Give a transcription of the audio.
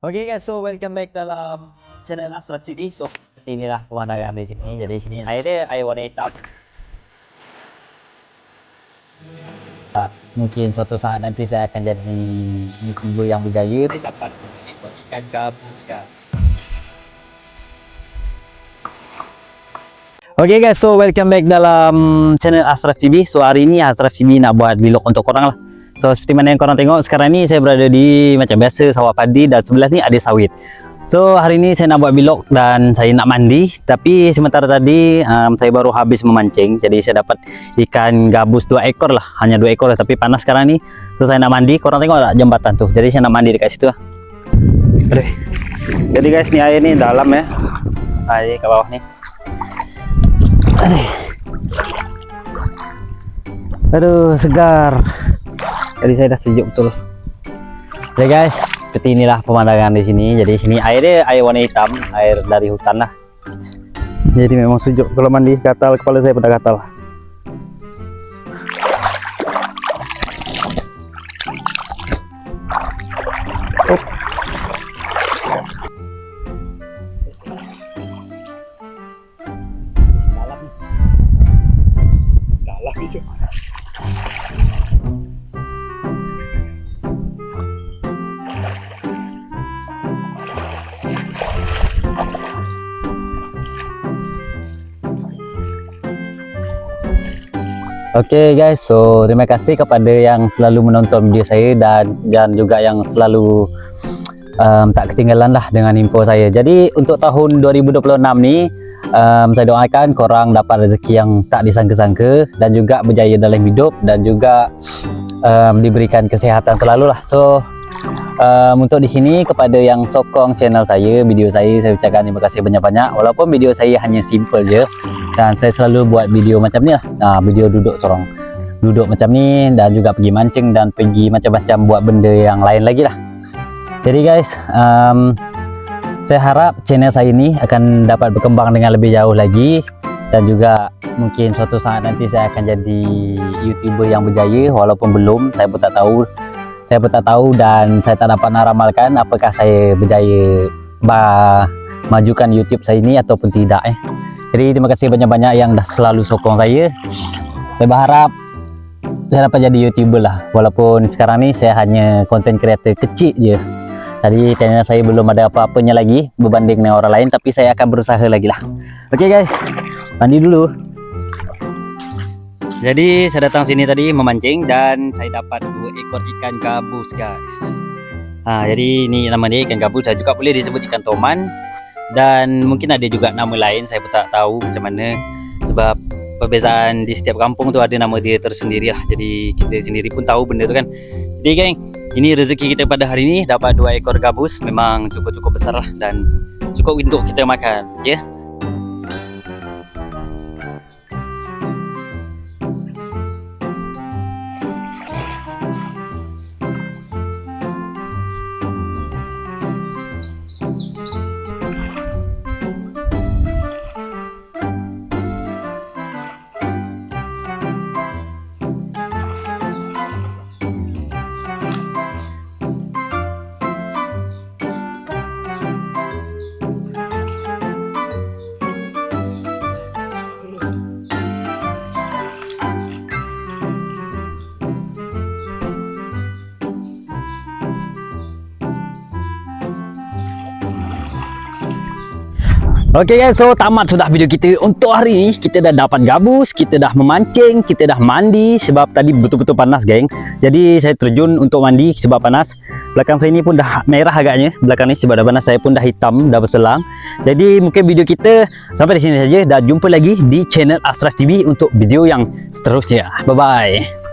Oke guys, so welcome back dalam channel Asraf TV. So inilah pemandangan di sini. Jadi sini airnya air warna hitam. Mungkin suatu saat nanti saya akan jadi YouTuber yang berjaya. Saya dapat ikan gabus guys. Oke guys, so welcome back dalam channel Asraf TV. So hari ini Asraf TV nak buat vlog untuk korang lah. So seperti mana yang korang tengok sekarang ni saya berada di macam biasa sawah padi dan sebelah ni ada sawit. So hari ni saya nak buat vlog dan saya nak mandi. Tapi sementara tadi saya baru habis memancing. Jadi saya dapat ikan gabus 2 ekor lah. Hanya 2 ekor lah, tapi panas sekarang ni. So saya nak mandi. Korang tengok tak jembatan tu? Jadi saya nak mandi dekat situ lah. Aduh. Jadi guys, ni air ni dalam ya. Air kat bawah ni. Aduh, segar. Jadi saya dah sejuk betul. Oke guys, seperti inilah pemandangan di sini. Jadi sini airnya air warna hitam, air dari hutan lah. Jadi memang sejuk. Kalau mandi gatal, kepala saya pada gatal. Dalam itu. Oke guys, so terima kasih kepada yang selalu menonton video saya dan juga yang selalu tak ketinggalan lah dengan info saya. Jadi untuk tahun 2026 ni saya doakan korang dapat rezeki yang tak disangka-sangka dan juga berjaya dalam hidup dan juga diberikan kesehatan selalu lah. So untuk di sini kepada yang sokong channel saya, video saya ucapkan terima kasih banyak-banyak. Walaupun video saya hanya simple je dan saya selalu buat video macam ni lah. Video duduk macam ni dan juga pergi mancing dan pergi macam-macam buat benda yang lain lagi lah. Jadi guys, saya harap channel saya ini akan dapat berkembang dengan lebih jauh lagi dan juga mungkin suatu saat nanti saya akan jadi YouTuber yang berjaya. Walaupun belum, saya pun tak tahu dan saya tak dapat meramalkan apakah saya berjaya majukan YouTube saya ini ataupun tidak. Jadi terima kasih banyak-banyak yang dah selalu sokong saya. Saya berharap saya dapat jadi YouTuber lah. Walaupun sekarang ni saya hanya content creator kecil je. Jadi channel saya belum ada apa-apanya lagi berbanding dengan orang lain, tapi saya akan berusaha lagi lah. Oke guys, mandi dulu. Jadi saya datang sini tadi memancing dan saya dapat 2 ekor ikan gabus guys. Jadi ini nama dia ikan gabus dan juga boleh disebut ikan toman. Dan mungkin ada juga nama lain, saya pun tak tahu macam mana. Sebab perbezaan di setiap kampung tu ada nama dia tersendiri lah. Jadi kita sendiri pun tahu benda tu kan. Jadi geng, ini rezeki kita pada hari ini dapat 2 ekor gabus. Memang cukup-cukup besar lah dan cukup untuk kita makan, ya. Oke guys, so tamat sudah video kita untuk hari ini. Kita dah dapat gabus, kita dah memancing, kita dah mandi sebab tadi betul-betul panas geng. Jadi saya terjun untuk mandi sebab panas. Belakang saya ni pun dah merah agaknya. Belakang ni sebab dah panas, saya pun dah hitam, dah berselang. Jadi mungkin video kita sampai di sini saja. Dan jumpa lagi di channel Asraf TV untuk video yang seterusnya. Bye bye.